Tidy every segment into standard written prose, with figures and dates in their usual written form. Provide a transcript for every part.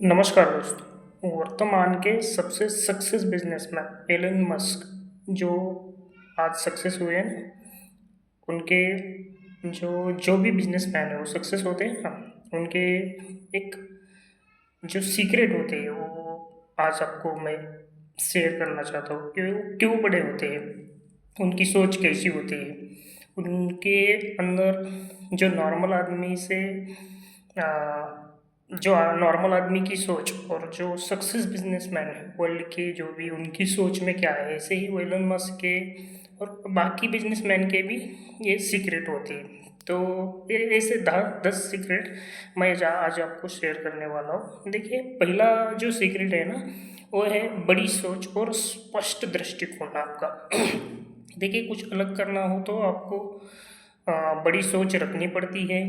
नमस्कार दोस्तों। वर्तमान के सबसे सक्सेस बिजनेसमैन एलन मस्क जो आज सक्सेस हुए हैं, उनके जो जो भी बिजनेसमैन है वो सक्सेस होते हैं ना, उनके एक जो सीक्रेट होते हैं वो आज आपको मैं शेयर करना चाहता हूँ कि वो क्यों बड़े होते हैं, उनकी सोच कैसी होती है, उनके अंदर जो नॉर्मल आदमी से आ, जो नॉर्मल आदमी की सोच और जो सक्सेस बिजनेसमैन है वर्ल्ड के, जो भी उनकी सोच में क्या है, ऐसे ही वो एलन मस्क के और बाकी बिजनेसमैन के भी ये सीक्रेट होती है। तो ये ऐसे 10 सीक्रेट मैं आज आपको शेयर करने वाला हूँ। देखिए, पहला जो सीक्रेट है ना, वो है बड़ी सोच और स्पष्ट दृष्टिकोण आपका। देखिए, कुछ अलग करना हो तो आपको बड़ी सोच रखनी पड़ती है।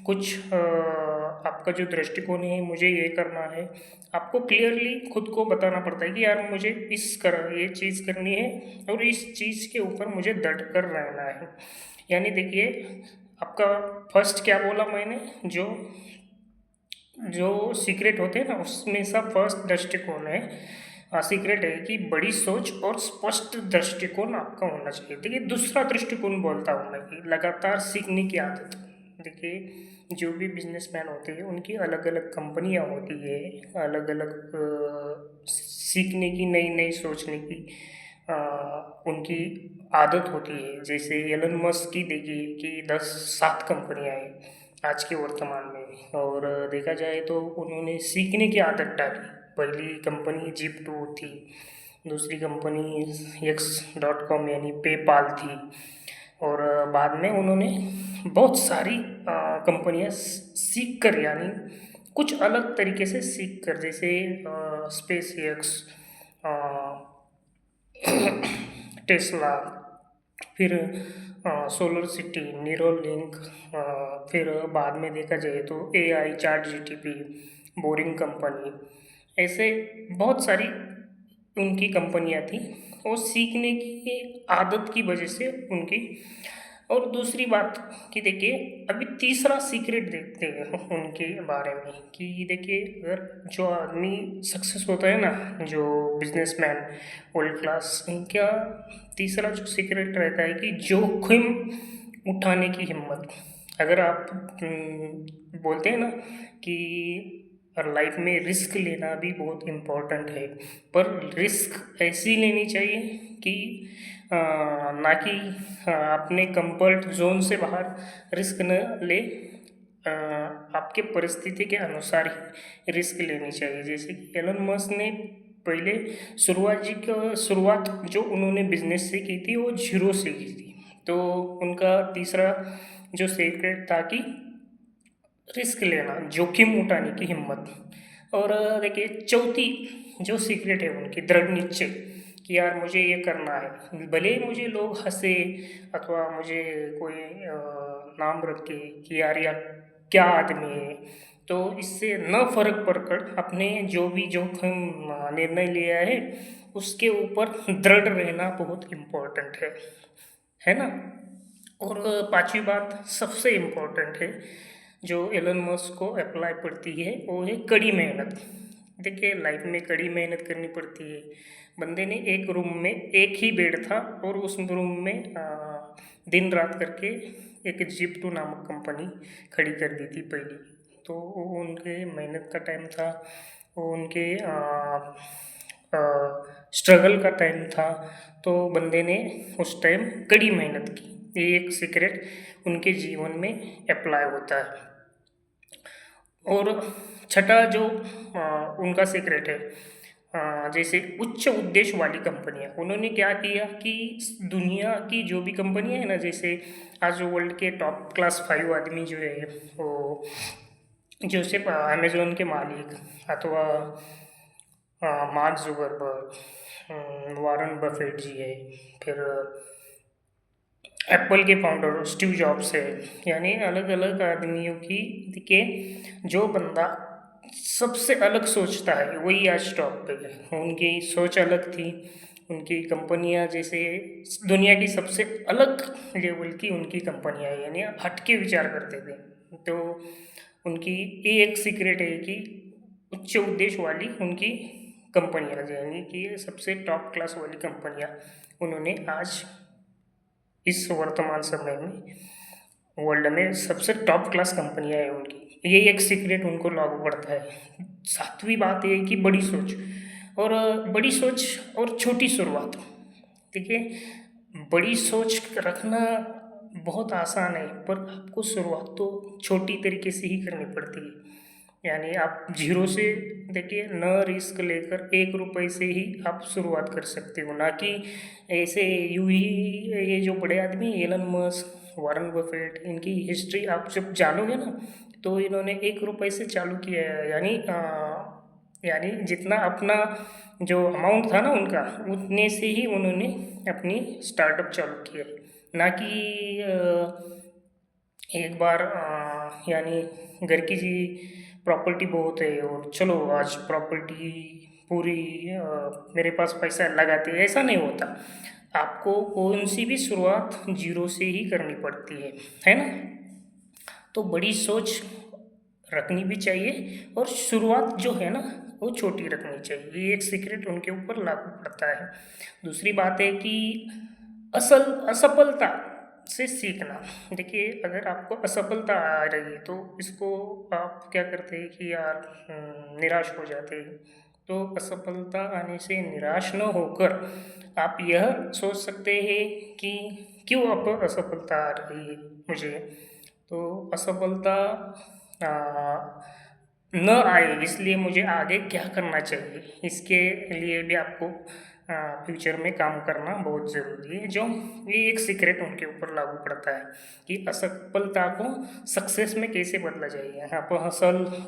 कुछ आपका जो दृष्टिकोण है, मुझे ये करना है, आपको क्लियरली खुद को बताना पड़ता है कि यार मुझे ये चीज़ करनी है और इस चीज़ के ऊपर मुझे डट कर रहना है। यानी देखिए, आपका फर्स्ट क्या बोला मैंने, जो जो सीक्रेट होते हैं ना, उसमें सा फर्स्ट दृष्टिकोण है, सीक्रेट है कि बड़ी सोच और स्पष्ट दृष्टिकोण आपका होना चाहिए। देखिए, दूसरा दृष्टिकोण बोलता हूँ मैं कि लगातार सीखने की आदत। देखिए, जो भी बिजनेसमैन होते हैं उनकी अलग अलग कंपनियाँ होती है, अलग अलग सीखने की, नई नई सोचने की अ, उनकी आदत होती है। जैसे एलन मस्क की देखिए कि 10 7 कंपनियाँ हैं आज के वर्तमान में, और देखा जाए तो उन्होंने सीखने की आदत डाली। पहली कंपनी जिप2 थी, दूसरी कंपनी x.com यानी पेपाल थी, और बाद में उन्होंने बहुत सारी कंपनियां सीख कर, यानी कुछ अलग तरीके से सीख कर, जैसे स्पेस एक्स, टेस्ला, फिर सोलर सिटी, न्यूरल लिंक, फिर बाद में देखा जाए तो AI, chat GTP, boring company, ऐसे बहुत सारी उनकी कंपनियां थी। और सीखने की आदत की वजह से उनकी। और दूसरी बात कि देखिए, अभी तीसरा सीक्रेट देखते हैं उनके बारे में कि देखिए, अगर जो आदमी सक्सेस होता है ना, जो बिजनेसमैन वर्ल्ड क्लास, इनका तीसरा जो सीक्रेट रहता है कि जोखिम उठाने की हिम्मत। अगर आप बोलते हैं ना कि लाइफ में रिस्क लेना भी बहुत इम्पोर्टेंट है, पर रिस्क ऐसी लेनी चाहिए कि ना कि अपने कंफर्ट जोन से बाहर रिस्क न ले। आपके परिस्थिति के अनुसार ही रिस्क लेनी चाहिए। जैसे कि एलन मस्क ने पहले शुरुआत जो उन्होंने बिजनेस से की थी वो जीरो से की थी। तो उनका तीसरा जो सीक्रेट था कि रिस्क लेना, जोखिम उठाने की हिम्मत। और देखिए, चौथी जो सीक्रेट है उनकी, दृढ़ निश्चय कि यार मुझे ये करना है, भले ही मुझे लोग हंसे अथवा मुझे कोई नाम रखे कि यार क्या आदमी है, तो इससे न फर्क पड़कर अपने जो भी जोखिम निर्णय लिया है उसके ऊपर दृढ़ रहना बहुत इम्पोर्टेंट है ना। और पांचवी बात सबसे इम्पोर्टेंट है, जो एलन मस्क को अप्लाई पड़ती है, वो है कड़ी मेहनत। देखिए, लाइफ में कड़ी मेहनत करनी पड़ती है। बंदे ने एक रूम में, एक ही बेड था और उस रूम में दिन रात करके एक जिप2 नामक कंपनी खड़ी कर दी थी पहली। तो वो उनके मेहनत का टाइम था, वो उनके स्ट्रगल का टाइम था। तो बंदे ने उस टाइम कड़ी मेहनत की। ये एक सीक्रेट उनके जीवन में अप्लाई होता है। और छठा जो उनका सीक्रेट है, जैसे उच्च उद्देश्य वाली कंपनियां, उन्होंने क्या किया कि दुनिया की जो भी कंपनियां है ना, जैसे आज वर्ल्ड के टॉप क्लास 5 आदमी जो है, वो जो सिर्फ अमेजोन के मालिक अथवा मार्क जुगरबर्ग, वॉरेन बफेट जी है, फिर एप्पल के फाउंडर स्टीव जॉब्स है, यानी अलग अलग आदमियों की के जो बंदा सबसे अलग सोचता है वही आज टॉप पे है। उनकी सोच अलग थी, उनकी कंपनियां जैसे दुनिया की सबसे अलग लेवल की उनकी कंपनियां, यानी हटके विचार करते थे। तो उनकी ये एक सीक्रेट है कि उच्च उद्देश्य वाली उनकी कंपनियाँ, यानी कि सबसे टॉप क्लास वाली कंपनियाँ उन्होंने आज इस वर्तमान समय में वर्ल्ड में सबसे टॉप क्लास कंपनियाँ हैं उनकी, ये एक सीक्रेट उनको लागू पड़ता है। सातवीं बात ये है कि बड़ी सोच, और बड़ी सोच और छोटी शुरुआत। देखिए, बड़ी सोच रखना बहुत आसान है, पर आपको शुरुआत तो छोटी तरीके से ही करनी पड़ती है। यानी आप जीरो से, देखिए, न रिस्क लेकर 1 रुपये से ही आप शुरुआत कर सकते हो, ना कि ऐसे यूं ही। ये जो बड़े आदमी एलन मस्क, वॉरेन बफेट, इनकी हिस्ट्री आप जब जानोगे ना, तो इन्होंने 1 रुपये से चालू किया है। यानी जितना अपना जो अमाउंट था ना उनका, उतने से ही उन्होंने अपनी स्टार्टअप चालू किया है, ना कि एक बार यानी घर की जी प्रॉपर्टी बहुत है और चलो आज प्रॉपर्टी पूरी मेरे पास पैसा लगाते हैं, ऐसा नहीं होता। आपको कौन सी भी शुरुआत जीरो से ही करनी पड़ती है ना। तो बड़ी सोच रखनी भी चाहिए, और शुरुआत जो है ना वो छोटी रखनी चाहिए। ये एक सीक्रेट उनके ऊपर लागू पड़ता है। दूसरी बात है कि असफलता से सीखना। देखिए, अगर आपको असफलता आ रही है तो इसको आप क्या करते हैं कि यार निराश हो जाते हैं। तो असफलता आने से निराश न होकर आप यह सोच सकते हैं कि क्यों अब असफलता आ रही है मुझे, तो असफलता आ, न आए इसलिए मुझे आगे क्या करना चाहिए, इसके लिए भी आपको फ्यूचर में काम करना बहुत ज़रूरी है। जो ये एक सीक्रेट उनके ऊपर लागू पड़ता है कि असफलता को सक्सेस में कैसे बदला जाए। आप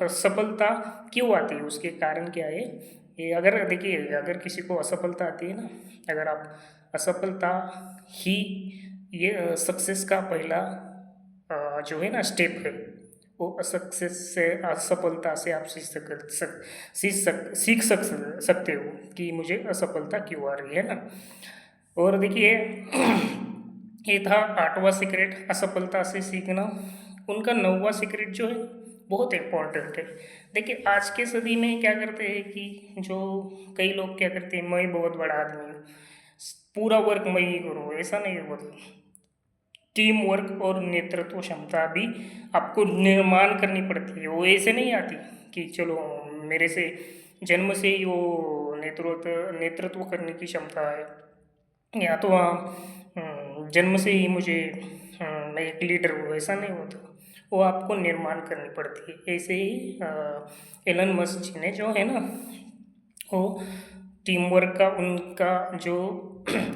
असफलता क्यों आती है, उसके कारण क्या है। ये अगर देखिए, अगर किसी को असफलता आती है ना, अगर आप असफलता ही ये सक्सेस का पहला जो है ना स्टेप है, वो सक्सेस से, असफलता से आप सीख सकते हो कि मुझे असफलता क्यों आ रही है ना। और देखिए, ये था 8वां सीक्रेट, असफलता से सीखना। उनका 9वां सीक्रेट जो है बहुत इम्पोर्टेंट है। देखिए, आज के सदी में क्या करते हैं कि जो कई लोग क्या करते हैं, मैं बहुत बड़ा आदमी हूँ, पूरा वर्क मैं ही करूँ, ऐसा नहीं होता। टीम वर्क और नेतृत्व क्षमता भी आपको निर्माण करनी पड़ती है, वो ऐसे नहीं आती कि चलो मेरे से जन्म से ही वो नेतृत्व करने की क्षमता है, या तो जन्म से ही मुझे मैं एक लीडर हूँ, ऐसा नहीं होता। वो आपको निर्माण करनी पड़ती है। ऐसे ही एलन मस्क जी ने जो है ना, वो टीम वर्क का उनका जो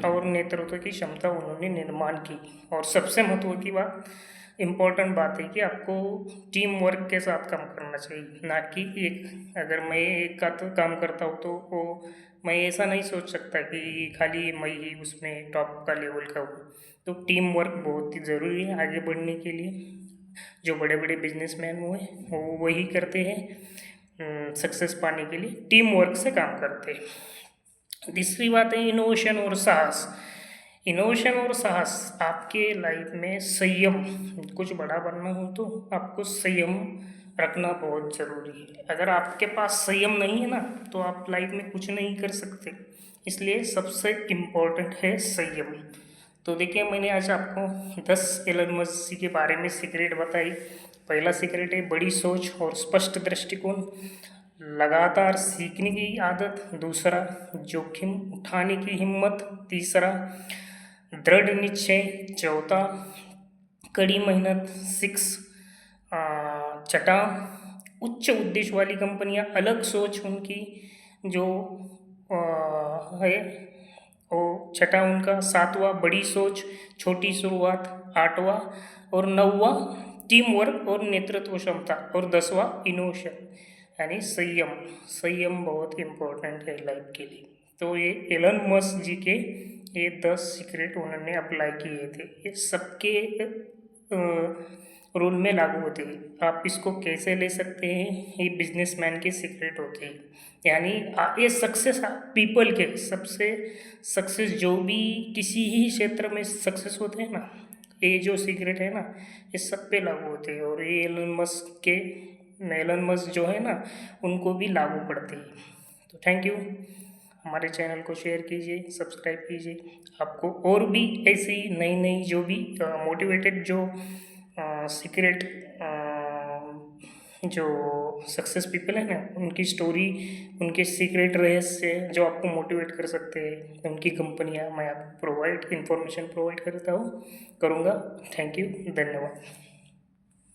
और नेतृत्व की क्षमता उन्होंने निर्माण की। और सबसे महत्व की बात, इम्पोर्टेंट बात है कि आपको टीम वर्क के साथ काम करना चाहिए, ना कि एक, अगर मैं एक का तो काम करता हूँ तो वो मैं ऐसा नहीं सोच सकता कि खाली मैं ही उसमें टॉप का लेवल का हूँ। तो टीम वर्क बहुत ही ज़रूरी है आगे बढ़ने के लिए। जो बड़े बड़े बिजनेसमैन हुए वो वही करते हैं, सक्सेस पाने के लिए टीम वर्क से काम करते हैं। तीसरी बात है इनोवेशन और साहस। इनोवेशन और साहस आपके लाइफ में संयम, कुछ बड़ा बनना हो तो आपको संयम रखना बहुत ज़रूरी है। अगर आपके पास संयम नहीं है ना, तो आप लाइफ में कुछ नहीं कर सकते। इसलिए सबसे इम्पोर्टेंट है संयम। तो देखिए, मैंने आज आपको 10 एलन मस्क जी के बारे में सीक्रेट बताई। पहला सीक्रेट है बड़ी सोच और स्पष्ट दृष्टिकोण, लगातार सीखने की आदत। दूसरा, जोखिम उठाने की हिम्मत। तीसरा, दृढ़ निश्चय। चौथा, कड़ी मेहनत। छठा, उच्च उद्देश्य वाली कंपनियां, अलग सोच उनकी जो है वो छठा उनका। सातवां, बड़ी सोच छोटी शुरुआत। आठवां और नौवां, टीम वर्क और नेतृत्व क्षमता। और 10वां, इनोवेशन यानी संयम। संयम बहुत इम्पोर्टेंट है लाइफ के लिए। तो ये एलन मस्क जी के ये 10 सीक्रेट उन्होंने अप्लाई किए थे, ये सबके रूल में लागू होते हैं। आप इसको कैसे ले सकते हैं, ये बिजनेसमैन के सीक्रेट होते हैं। यानी ये सक्सेस पीपल के, सबसे सक्सेस जो भी किसी ही क्षेत्र में सक्सेस होते हैं ना, ये जो सीक्रेट है ना, ये सब पे लागू होते हैं। और ये एलन मस्क के एलन मस्क जो है ना, उनको भी लागू पड़ते हैं। तो थैंक यू। हमारे चैनल को शेयर कीजिए, सब्सक्राइब कीजिए। आपको और भी ऐसी नई नई जो भी मोटिवेटेड जो सीक्रेट जो सक्सेस पीपल है ना, उनकी स्टोरी, उनके सीक्रेट रहस्य जो आपको मोटिवेट कर सकते हैं, उनकी कंपनियां मैं आपको इन्फॉर्मेशन प्रोवाइड करता हूँ, करूँगा। थैंक यू, धन्यवाद।